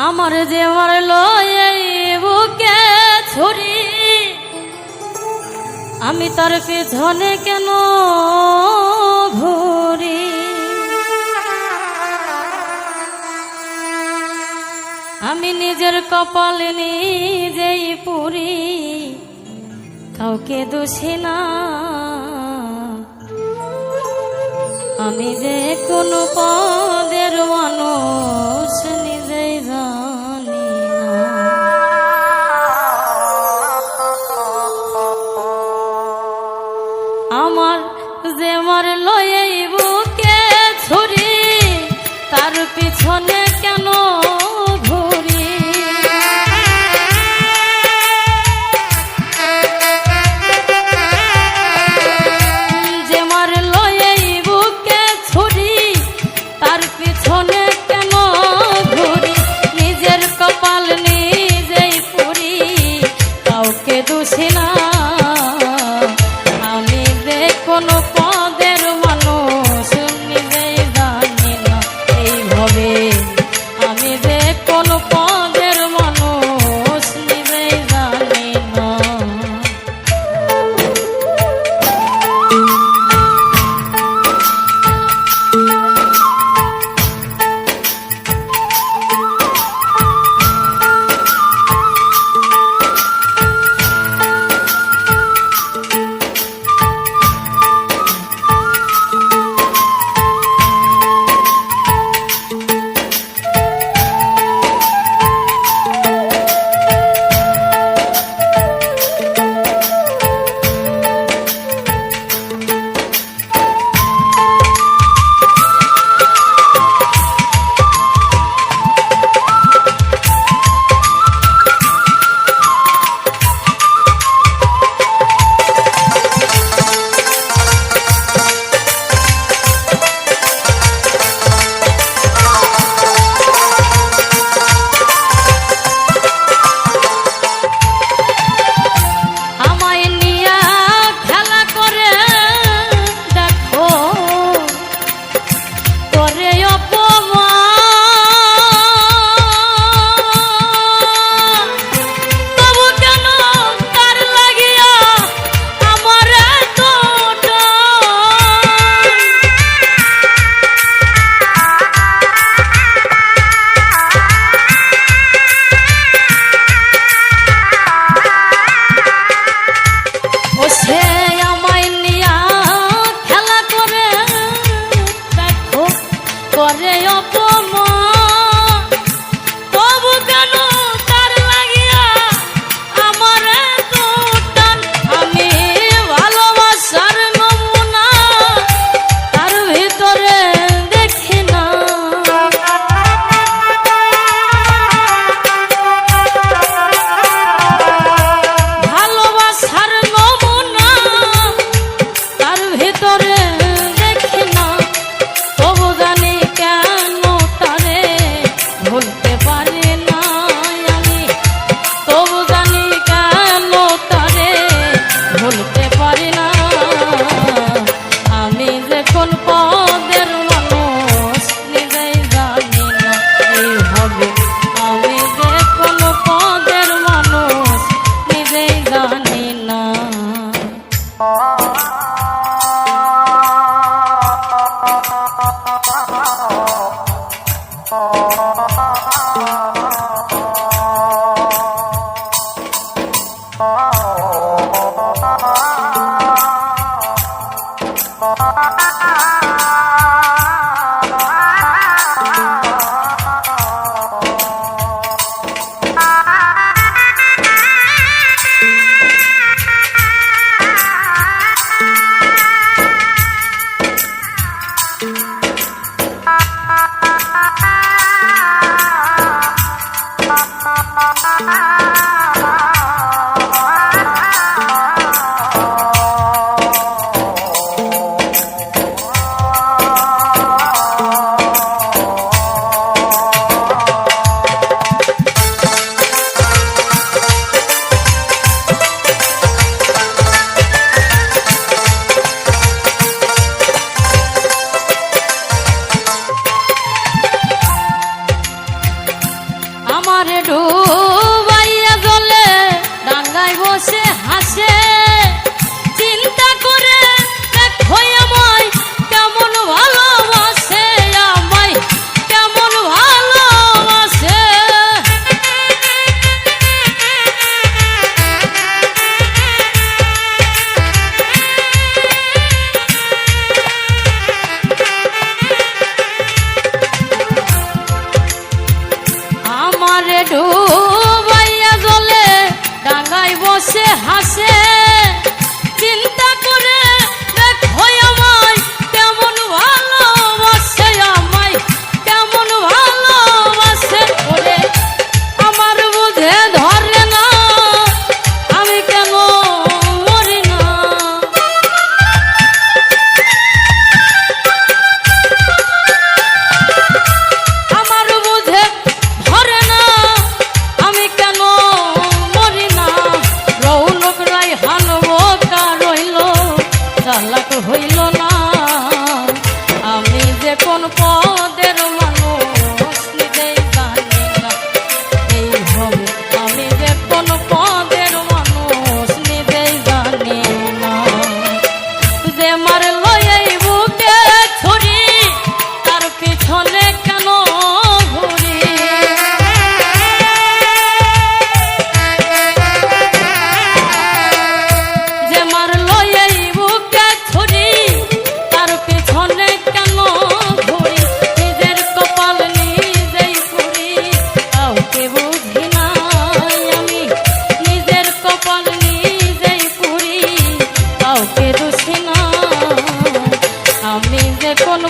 আমার যে মারলো এই বুকে ছুরি, আমি তার পেছনে কেন ঘুরি? আমি নিজের কপাল নিজেই পুরি, কাউকে দোষী না। আমি যে কোন পদের মানুষ নিজেই জানি না। আমার যে মারলো এই বুকে ছুরি, তার পিছনে কেন ঘুরি? যে মারলো এই বুকে ছুরি, তার পিছনে কেন ঘুরি? নিজের কপাল নিজেই পুরি, কাউকে দোষী না। আমি যে কোনো পদের মানুষ নিজেই জানি না। এইভাবে আমি যে কোনো পদের মানুষ নিজেই জানি না। Oh আমার ডুবাইয়া জলে ডাঙ্গায় বসে হাসে চিন্তা করে দেখো আমায় কেমন ভালোবাসে আমায় কেমন ভালোবাসে আমারে ডুবাইয়া জলে ডাঙ্গায় বসে হাসে চিন্তা করে দেখো আমায় কেমন ভালোবাসে আমায় কেমন ভালোবাসে ওরে আমার বুঝে ধরে না আমি কেন মরি না আমার বুঝে ধরে না আমি কেন মরি না রৌনক রায় হানবো কা রইল চালাক হইল না আমি যে কোন পদের মানুষ নিজেই জানি না এই হবে আমি যে কোন পদের মানুষ নিজেই জানি না যে মারলো এই বুকে ছুরি তার পিছনে কেন ঘুরি যে মারলো এই বুকে ছুরি তার পিছনে কেন ঘুরি নিজের কপাল নিজেই পুরি কাউকে বুঝি নাই আমি নিজের কপাল নিজেই পুরি কাউকে দোষী না আমি যে কোন